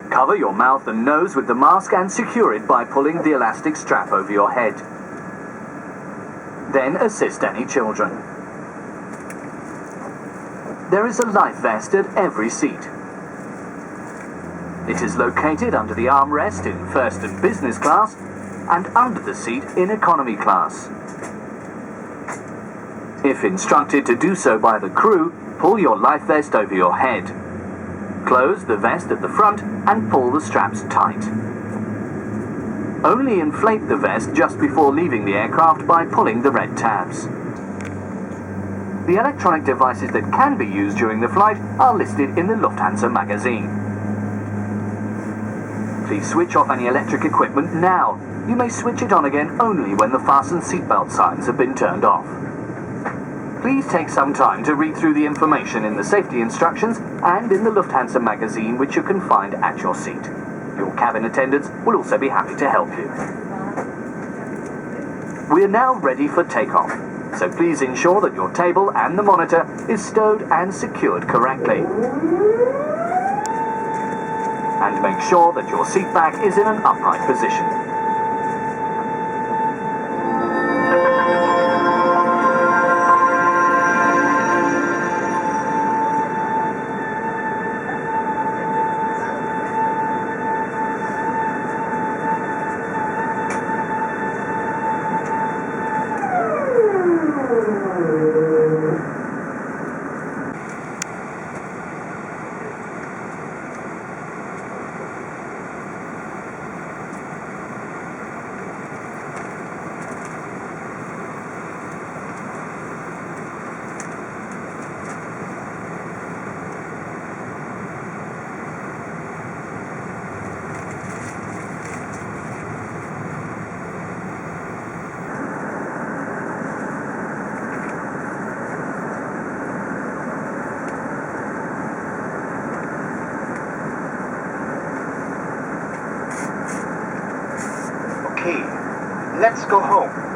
Cover your mouth and nose with the mask and secure it by pulling the elastic strap over your head. Then assist any children. There is a life vest at every seat. It is located under the armrest in first and business class and under the seat in economy class. If instructed to do so by the crew, pull your life vest over your head. Close the vest at the front and pull the straps tight. Only inflate the vest just before leaving the aircraft by pulling the red tabs. The electronic devices that can be used during the flight are listed in the Lufthansa magazine. Please switch off any electric equipment now. You may switch it on again only when the fasten seatbelt signs have been turned off. Please take some time to read through the information in the safety instructions and in the Lufthansa magazine, which you can find at your seat. Your cabin attendants will also be happy to help you. We are now ready for takeoff, so please ensure that your table and the monitor is stowed and secured correctly. And make sure that your seat back is in an upright position. Okay, let's go home.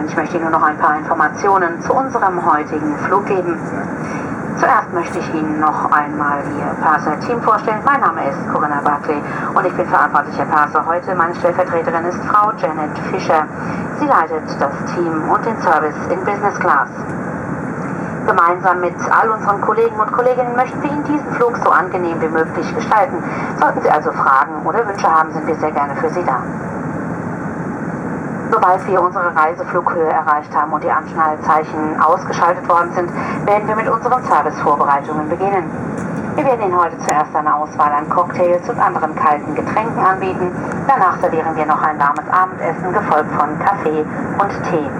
und ich möchte Ihnen nur noch ein paar Informationen zu unserem heutigen Flug geben. Zuerst möchte ich Ihnen noch einmal Ihr Purser-Team vorstellen. Mein Name ist Corinna Buckley und ich bin verantwortlicher Purser heute. Meine Stellvertreterin ist Frau Janet Fischer. Sie leitet das Team und den Service in Business Class. Gemeinsam mit all unseren Kollegen und Kolleginnen möchten wir Ihnen diesen Flug so angenehm wie möglich gestalten. Sollten Sie also Fragen oder Wünsche haben, sind wir sehr gerne für Sie da. Sobald wir unsere Reiseflughöhe erreicht haben und die Anschnallzeichen ausgeschaltet worden sind, werden wir mit unseren Servicevorbereitungen beginnen. Wir werden Ihnen heute zuerst eine Auswahl an Cocktails und anderen kalten Getränken anbieten. Danach servieren wir noch ein warmes Abendessen, gefolgt von Kaffee und Tee.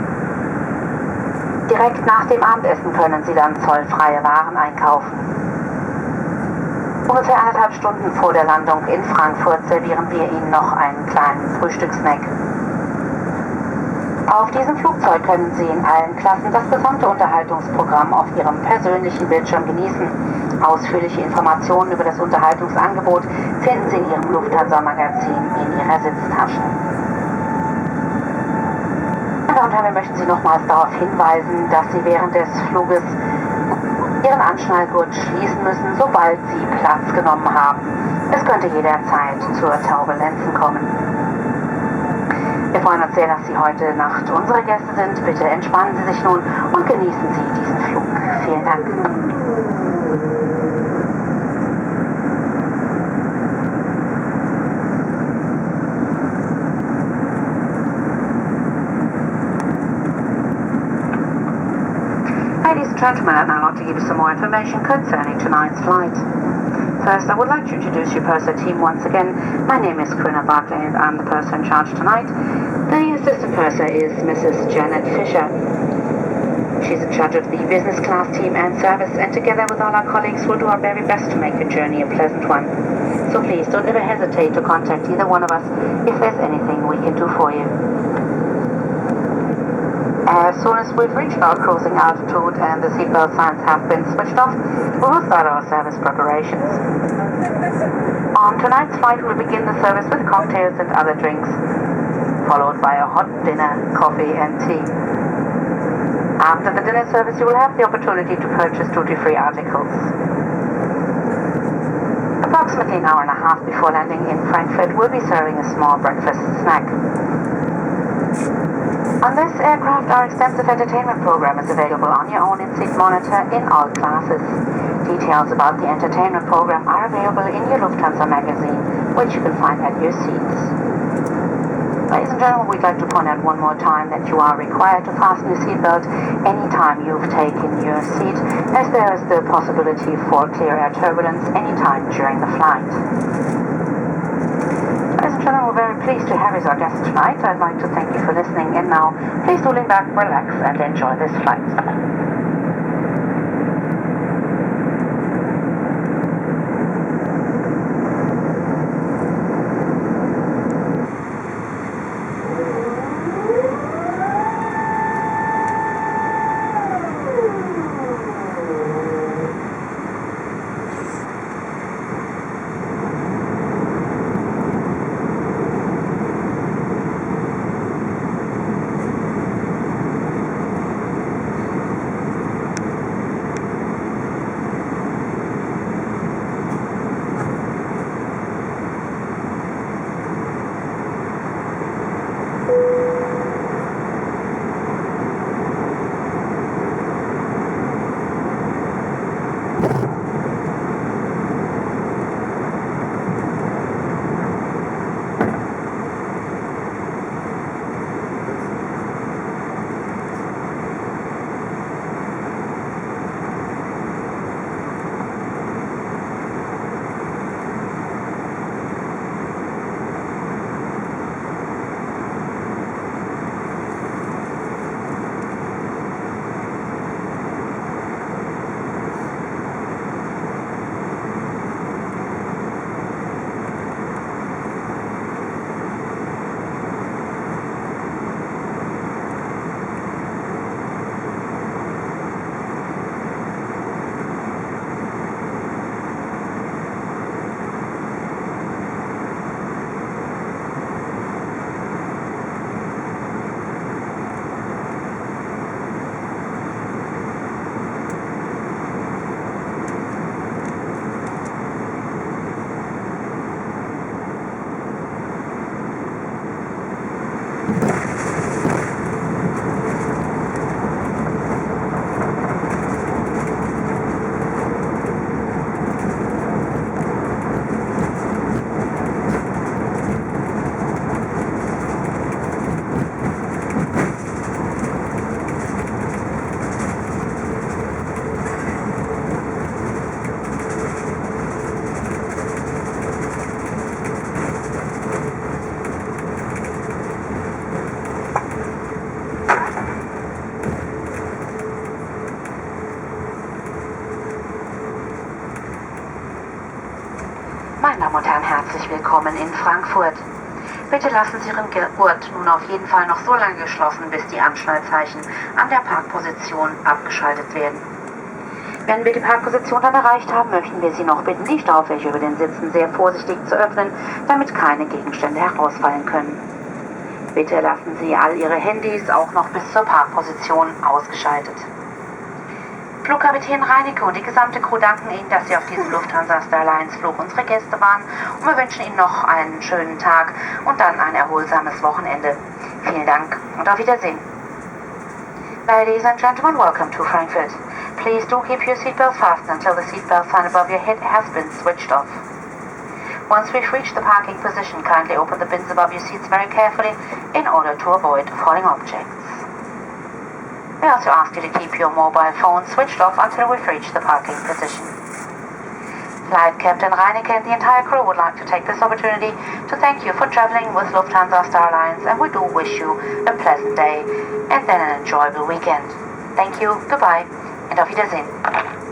Direkt nach dem Abendessen können Sie dann zollfreie Waren einkaufen. Ungefähr 1,5 Stunden vor der Landung in Frankfurt servieren wir Ihnen noch einen kleinen Frühstückssnack. Auf diesem Flugzeug können Sie in allen Klassen das gesamte Unterhaltungsprogramm auf Ihrem persönlichen Bildschirm genießen. Ausführliche Informationen über das Unterhaltungsangebot finden Sie in Ihrem Lufthansa-Magazin in Ihrer Sitztasche. Meine Damen und Herren, wir möchten Sie nochmals darauf hinweisen, dass Sie während des Fluges Ihren Anschnallgurt schließen müssen, sobald Sie Platz genommen haben. Es könnte jederzeit zur Turbulenzen kommen. Wir freuen uns sehr, dass Sie heute Nacht unsere Gäste sind. Bitte entspannen Sie sich nun und genießen Sie diesen Flug. Vielen Dank. Ladies and gentlemen, I'd now like to give you some more information concerning tonight's flight. First, I would like to introduce your purser team once again. My name is Corinna Buckley and I'm the purser in charge tonight. The assistant purser is Mrs. Janet Fisher. She's in charge of the business class team and service, and together with all our colleagues we'll do our very best to make your journey a pleasant one. So please don't ever hesitate to contact either one of us if there's anything we can do for you. As soon as we've reached our cruising altitude and the seatbelt signs have been switched off, we will start our service preparations. On tonight's flight, we'll begin the service with cocktails and other drinks, followed by a hot dinner, coffee and tea. After the dinner service, you will have the opportunity to purchase duty-free articles. Approximately an hour and a half before landing in Frankfurt, we'll be serving a small breakfast snack. On this aircraft, our extensive entertainment program is available on your own in-seat monitor in all classes. Details about the entertainment program are available in your Lufthansa magazine, which you can find at your seats. Ladies and gentlemen, we'd like to point out one more time that you are required to fasten your seatbelt anytime you've taken your seat, as there is the possibility for clear air turbulence anytime during the flight. Ladies and gentlemen, we're very pleased to have you as our guests tonight. I'd like to thank you for listening, and now please do lean back, relax, and enjoy this flight. Damen und Herren, herzlich willkommen in Frankfurt. Bitte lassen Sie Ihren Gurt nun auf jeden Fall noch so lange geschlossen, bis die Anschnallzeichen an der Parkposition abgeschaltet werden. Wenn wir die Parkposition dann erreicht haben, möchten wir Sie noch bitten, die Staufächer über den Sitzen sehr vorsichtig zu öffnen, damit keine Gegenstände herausfallen können. Bitte lassen Sie all Ihre Handys auch noch bis zur Parkposition ausgeschaltet. Flugkapitän Reinecke und die gesamte Crew danken Ihnen, dass Sie auf diesem Lufthansa Airlines Flug unsere Gäste waren, und wir wünschen Ihnen noch einen schönen Tag und dann ein erholsames Wochenende. Vielen Dank und auf Wiedersehen. Ladies and gentlemen, welcome to Frankfurt. Please do keep your seatbelts fastened until the seatbelt sign above your head has been switched off. Once we've reached the parking position, kindly open the bins above your seats very carefully in order to avoid falling objects. We also ask you to keep your mobile phone switched off until we've reached the parking position. Flight Captain Reinecke and the entire crew would like to take this opportunity to thank you for traveling with Lufthansa Airlines, and we do wish you a pleasant day and then an enjoyable weekend. Thank you, goodbye, and auf Wiedersehen.